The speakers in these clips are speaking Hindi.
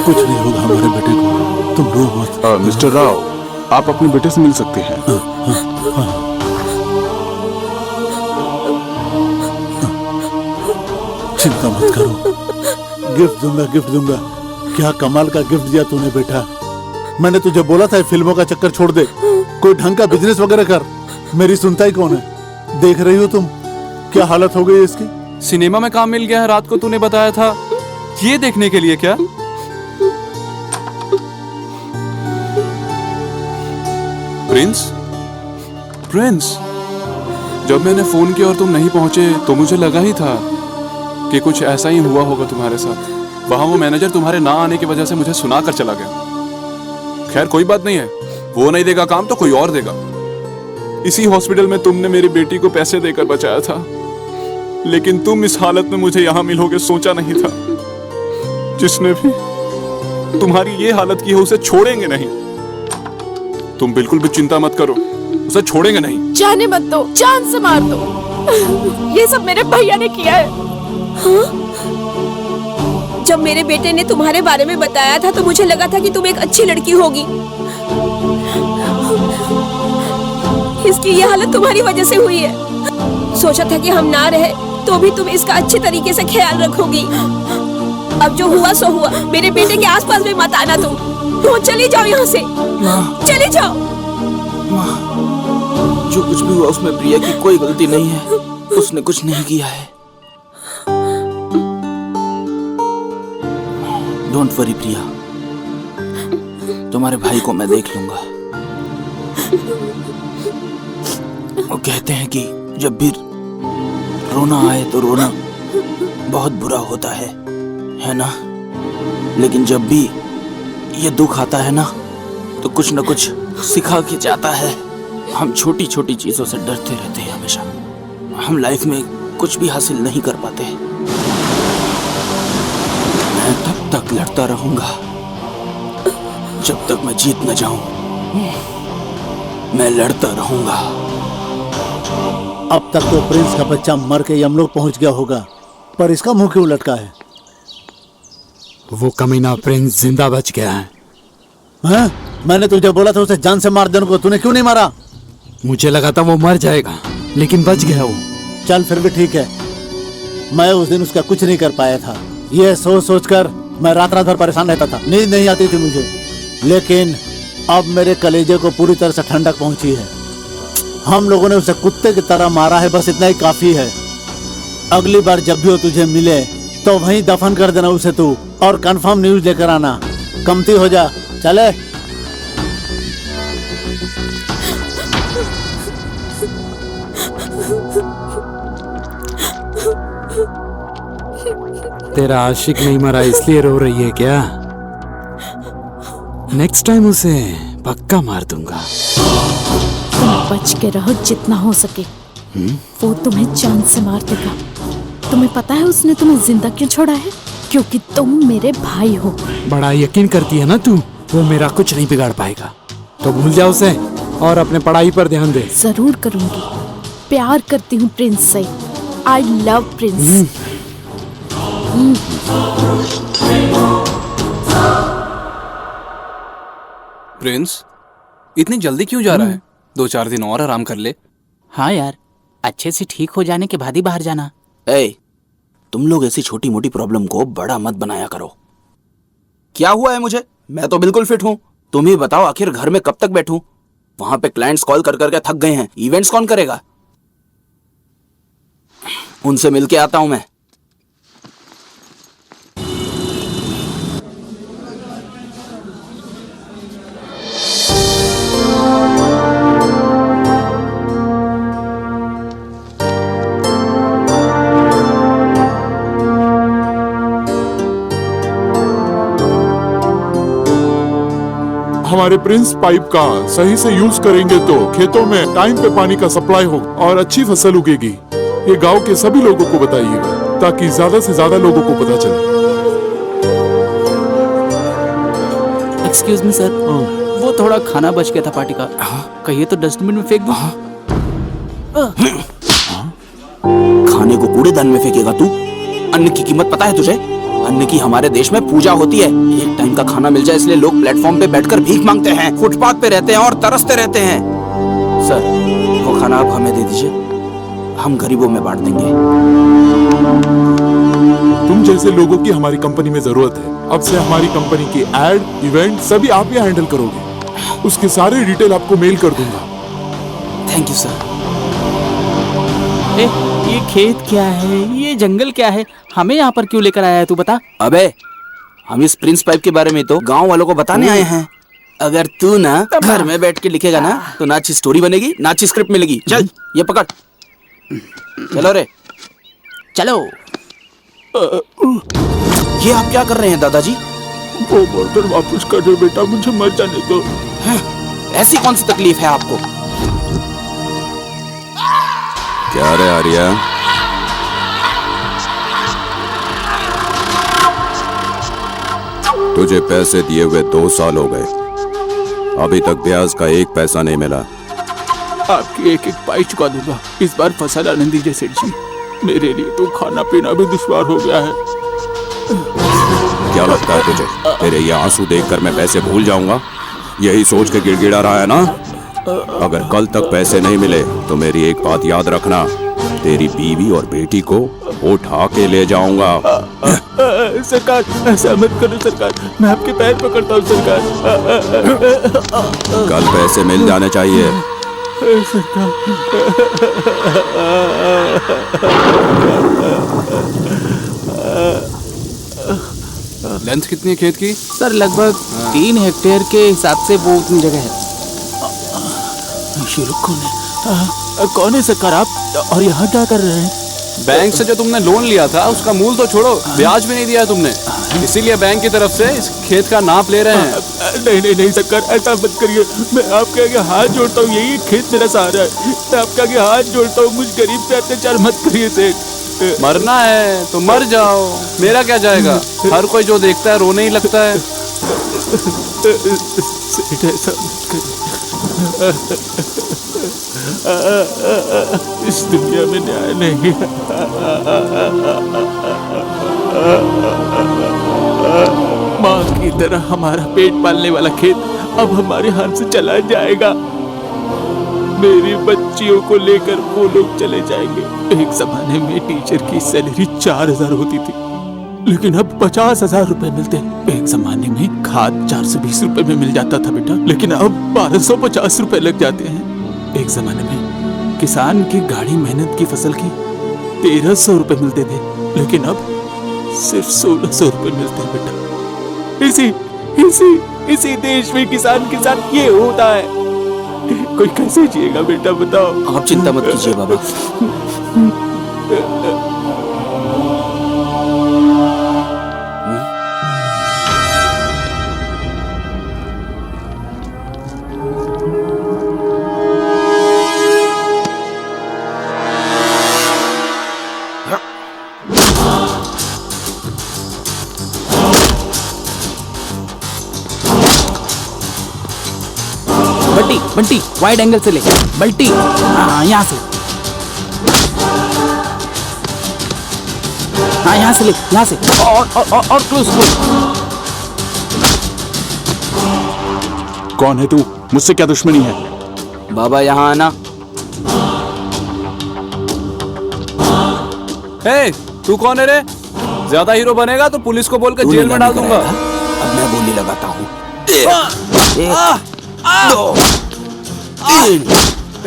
कुछ नहीं होगा हमारे बेटे को, तुम रो मत। मिस्टर राव, आप अपने बेटे से मिल सकते हैं। चिंता मत करो, गिफ्ट दूंगा। क्या कमाल का गिफ्ट दिया तूने बेटा। मैंने तुझे बोला था फिल्मों का चक्कर छोड़ दे, कोई ढंग का बिजनेस वगैरह कर। मेरी सुनता ही कौन है। देख रही हो तुम क्या हालत हो गई इसकी। सिनेमा में काम मिल गया है, रात को तूने बताया था, ये देखने के लिए क्या? प्रिंस, जब मैंने फोन किया और तुम नहीं पहुंचे तो मुझे लगा ही था कि कुछ ऐसा ही हुआ होगा तुम्हारे साथ। वहां वो मैनेजर तुम्हारे ना आने की वजह से मुझे सुनाकर चला गया। खैर कोई बात नहीं है, वो नहीं देगा काम तो कोई और देगा। इसी हॉस्पिटल में तुमने मेरी बेटी को पैसे देकर बचाया था, लेकिन तुम इस हालत में मुझे यहां मिलोगे सोचा नहीं था। जिसने भी तुम्हारी ये हालत की है उसे छोड़ेंगे नहीं। तुम बिल्कुल भी चिंता मत करो, उसे छोड़ेंगे नहीं। जाने मत दो, जान से मार दो। ये सब मेरे भैया ने किया है। हाँ? जब मेरे बेटे ने तुम्हारे बारे में बताया था तो मुझे लगा था कि तुम एक अच्छी लड़की होगी। इसकी ये हालत तुम्हारी वजह से हुई है। सोचा था कि हम ना रहे तो भी तुम इसका अच्छी तरीके से ख्याल रखोगी। अब जो हुआ सो हुआ। मेरे बेटे के आसपास भी मत आना तुम। तो चली जाओ यहाँ से, चली जाओ। जो कुछ भी हुआ उसमें प्रिया की कोई गलती नहीं है, उसने कुछ नहीं किया है। डोंट वरी प्रिया, तुम्हारे भाई को मैं देख लूंगा। वो कहते हैं कि जब भी रोना आए तो रोना बहुत बुरा होता है ना? लेकिन जब भी ये दुख आता है ना तो कुछ न कुछ सिखा के जाता है। हम छोटी छोटी चीजों से डरते रहते हैं हमेशा। हम लाइफ में कुछ भी हासिल नहीं कर पाते। मैं तब तक लड़ता रहूंगा जब तक मैं जीत न जाऊं। मैं लड़ता रहूंगा। अब तक तो प्रिंस का बच्चा मर के यमलोक पहुंच गया होगा, पर इसका मुंह क्यों लटका है? वो कमीना प्रिंस जिंदा बच गया है। हाँ? मैंने तुझे बोला था उसे जान से मार देने को, तूने क्यों नहीं मारा? मुझे लगा था वो मर जाएगा, लेकिन बच गया वो। चल फिर भी ठीक है। मैं उस दिन उसका कुछ नहीं कर पाया था। ये सोच सोच कर मैं रात रात भर परेशान रहता था, नींद नहीं आती थी मुझे। लेकिन अब मेरे कलेजे को पूरी तरह से ठंडक पहुंची है। हम लोगों ने उसे कुत्ते की तरह मारा है, बस इतना ही काफी है। अगली बार जब भी वो तुझे मिले तो वहीं दफन कर देना उसे तू, और कंफर्म न्यूज लेकर आना। कमती हो जा, चले। तेरा आशिक नहीं मरा इसलिए रो रही है क्या? नेक्स्ट टाइम उसे पक्का मार दूंगा। तुम बच के रहो जितना हो सके। वो तुम्हें जान से मार देगा। तुम्हें पता है उसने तुम्हें जिंदा क्यों छोड़ा है? क्योंकि तुम मेरे भाई हो। बड़ा यकीन करती है ना तू, वो मेरा कुछ नहीं बिगाड़ पाएगा। तो भूल जा उसे और अपने पढ़ाई पर ध्यान दे। जरूर करूंगी। प्यार करती हूँ प्रिंस से। I love Prince. प्रिंस, इतनी जल्दी क्यों जा रहा है? 2-4 दिन और आराम कर ले। हाँ यार, अच्छे से ठीक हो जाने के बाद ही बाहर जाना। ए, तुम लोग ऐसी छोटी मोटी प्रॉब्लम को बड़ा मत बनाया करो। क्या हुआ है मुझे? मैं तो बिल्कुल फिट हूँ। तुम ही बताओ आखिर घर में कब तक बैठूं? वहां पे क्लाइंट्स कॉल कर करके थक गए हैं। इवेंट्स कौन करेगा? उनसे मिलके आता हूं मैं। हमारे प्रिंस पाइप का सही से यूज करेंगे तो खेतों में टाइम पे पानी का सप्लाई होगा और अच्छी फसल उगेगी। ये गांव के सभी लोगों को बताइएगा ताकि ज्यादा से ज्यादा लोगों को पता चले। एक्सक्यूज मी सर, वो थोड़ा खाना बच गया था पार्टी का। कहिए तो डस्टबिन में फेंक दूं। खाने को कूड़ेदान में फेंकेगा तू? अन्न की कीमत पता है तुझे? अन्न की हमारे देश में पूजा होती है। एक टाइम दिन का खाना मिल जाए इसलिए लोग प्लेटफॉर्म पे बैठकर भीख मांगते हैं, फुटपाथ पे रहते हैं और तरसते रहते हैं। सर, वो खाना आप हमें दे दीजिए, हम गरीबों में बांट देंगे। तुम जैसे लोगों की हमारी कंपनी में जरूरत है। अब से हमारी कंपनी की एड, इवेंट सभी आप ही हैंडल करोगे। उसके सारे डिटेल आपको मेल कर दूंगा। Thank you sir. ये खेत क्या है, ये जंगल क्या है, हमें यहाँ पर क्यों लेकर आया है तू बता। अबे, हम इस प्रिंस पाइप के बारे में तो गांव वालों को बताने आए हैं। अगर तू ना घर में बैठ के लिखेगा ना तो ना अच्छी स्टोरी बनेगी ना अच्छी स्क्रिप्ट मिलेगी। चल ये पकड़, चलो रे चलो। ये आप क्या कर रहे हैं दादाजी? वो बर्तन वापस कर दे बेटा, मुझे मर जाने दो। ऐसी कौन सी तकलीफ है आपको? क्या रे आर्या, तुझे पैसे दिए हुए 2 साल हो गए, अभी तक ब्याज का 1 पैसा नहीं मिला। आपकी एक एक पाई चुका दूंगा। इस बार फसल आनंद दीजिए सेठ जी, मेरे लिए तो खाना पीना भी दुश्वार हो गया है। क्या लगता है तुझे तेरे ये आंसू देखकर मैं पैसे भूल जाऊंगा? यही सोच के गिड़गिड़ा रहा है ना? अगर कल तक पैसे नहीं मिले तो मेरी एक बात याद रखना, तेरी बीवी और बेटी को उठा के ले जाऊंगा। सरकार, ऐसा मत करो सरकार, मैं आपके पैर पकड़ता हूँ सरकार। कल पैसे मिल जाने चाहिए। लेंथ कितनी है खेत की? सर लगभग 3 हेक्टेयर के हिसाब से वो उतनी जगह है। ये लोग कौन है? कौन है सरकार आप, और यहाँ क्या कर रहे हैं? बैंक से जो तुमने लोन लिया था उसका मूल तो छोड़ो, ब्याज भी नहीं दिया तुमने, इसीलिए बैंक की तरफ से इस खेत का नाप ले रहे हैं। नहीं नहीं नहीं सरकार, ऐसा मत करिए, मैं आपके आगे हाथ जोड़ता हूँ, यही खेत मेरा सहारा है, मैं आपके आगे हाथ जोड़ता हूँ, मुझ गरीब पे अत्याचार मत करिए सेठ। मरना है तो मर जाओ, मेरा क्या जाएगा, हर कोई जो देखता है रोने ही लगता है। सेठ ऐसा मत करिए, इस दुनिया में न्याय नहीं है। माँ की तरह हमारा पेट पालने वाला खेत अब हमारे हाथ से चला जाएगा। मेरी बच्चियों को लेकर वो लोग चले जाएंगे। एक जमाने में टीचर की सैलरी 4000 होती थी, लेकिन अब 50,000 रुपए मिलते हैं। एक जमाने में खाद 420 रुपए में मिल जाता था बेटा, लेकिन अब 1250 रुपए लग जाते हैं। एक जमाने में किसान की गाढ़ी मेहनत की फसल की 1300 रुपए मिलते थे, लेकिन अब सिर्फ 1600 रुपए मिलते हैं बेटा। इसी देश में किसान के साथ ये होता है, कोई कैसे जिएगा बेटा बताओ। आप चिंता मत कीजिए बाबा, बंटी बंटी वाइड एंगल से ले, बल्टी, हाँ यहाँ से, हाँ यहाँ से ले, यहाँ से, और क्लोज। कौन है तू, मुझसे क्या दुश्मनी है? बाबा यहाँ आना। हे, तू कौन है रे? ज्यादा हीरो बनेगा तो पुलिस को बोलकर जेल में डाल दूंगा। अब मैं बोली लगाता हूँ। 1 2 3।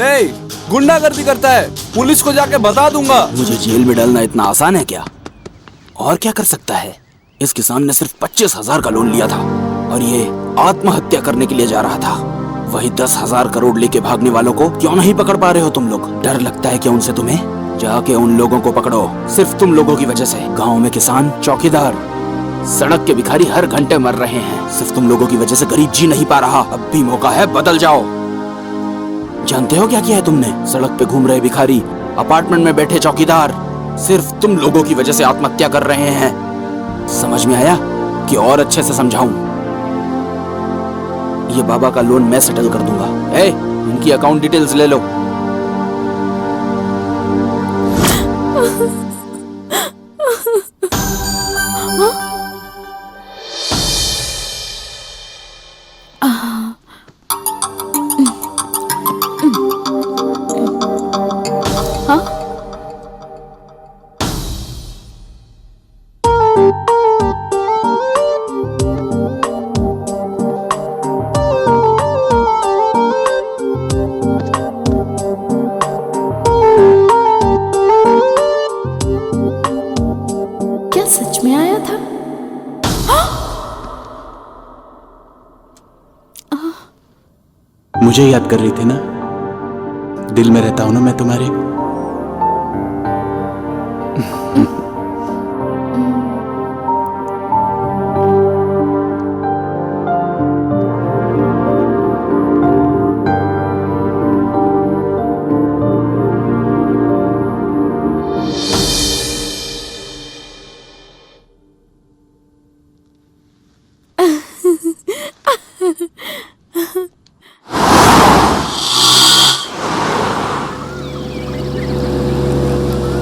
ए, गुंडागर्दी करता है, पुलिस को जाके बता दूंगा। मुझे जेल में डालना इतना आसान है क्या? और क्या कर सकता है? इस किसान ने सिर्फ 25,000 का लोन लिया था और ये आत्महत्या करने के लिए जा रहा था। वही 10,000 करोड़ लेके भागने वालों को क्यों नहीं पकड़ पा रहे हो तुम लोग? डर लगता है क्या उनसे तुम्हें? जाके उन लोगों को पकड़ो। सिर्फ तुम लोगों की वजह से गाँव में किसान, चौकीदार, सड़क के भिखारी हर घंटे मर रहे हैं। सिर्फ तुम लोगों की वजह से गरीब जी नहीं पा रहा। अब भी मौका है, बदल जाओ। जानते हो क्या किया है तुमने? सड़क पे घूम रहे भिखारी, अपार्टमेंट में बैठे चौकीदार, सिर्फ तुम लोगों की वजह से आत्महत्या कर रहे हैं। समझ में आया कि और अच्छे से समझाऊं? ये बाबा का लोन मैं सेटल कर दूंगा। इनकी अकाउंट डिटेल्स ले लो। मुझे याद कर रही थी ना? दिल में रहता हूं ना मैं तुम्हारे।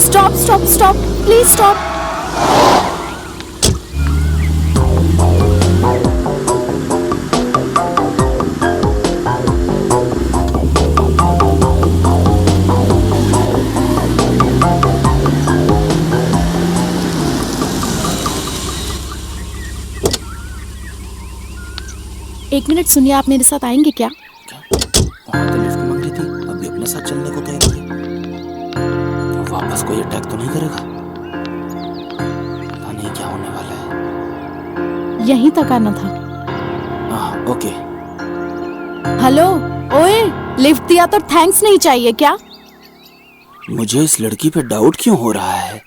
Stop, stop, stop. Please stop. एक मिनट सुनिए, आप मेरे साथ आएंगे क्या? वहां तो लिफ्ट मांग रही थी, अभी अपने साथ चलने को कह रही है। वापस कोई अटैक तो नहीं करेगा? पता नहीं क्या होने वाला है। यहीं तक आना था। ओके। हेलो, ओए, लिफ्ट दिया तो थैंक्स नहीं चाहिए क्या? मुझे इस लड़की पे डाउट क्यों हो रहा है?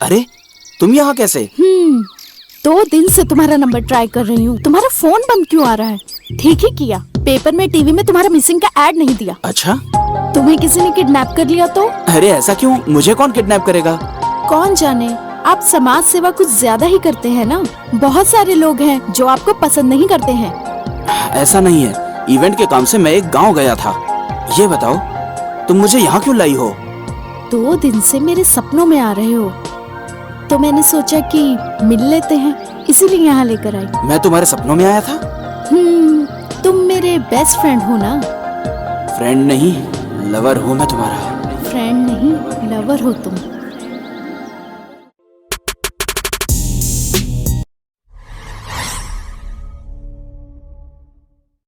अरे तुम यहाँ कैसे? 2 दिन से तुम्हारा नंबर ट्राई कर रही हूँ। तुम्हारा फोन बंद क्यों आ रहा है? ठीक ही किया, पेपर में टीवी में तुम्हारा मिसिंग का ऐड नहीं दिया। अच्छा, तुम्हें किसी ने किडनैप कर लिया तो? अरे ऐसा क्यों? मुझे कौन किडनैप करेगा? कौन जाने, आप समाज सेवा कुछ ज्यादा ही करते हैं ना। बहुत सारे लोग हैं जो आपको पसंद नहीं करते हैं। ऐसा नहीं है, इवेंट के काम से मैं एक गांव गया था। ये बताओ, तुम मुझे यहाँ क्यों लाई हो? 2 दिन से मेरे सपनों में आ रहे हो, तो मैंने सोचा कि मिल लेते हैं, इसीलिए यहाँ लेकर आई। मैं तुम्हारे सपनों में आया था? तुम मेरे बेस्ट फ्रेंड हो ना? फ्रेंड नहीं, लवर हूँ मैं तुम्हारा। फ्रेंड नहीं, लवर हो तुम।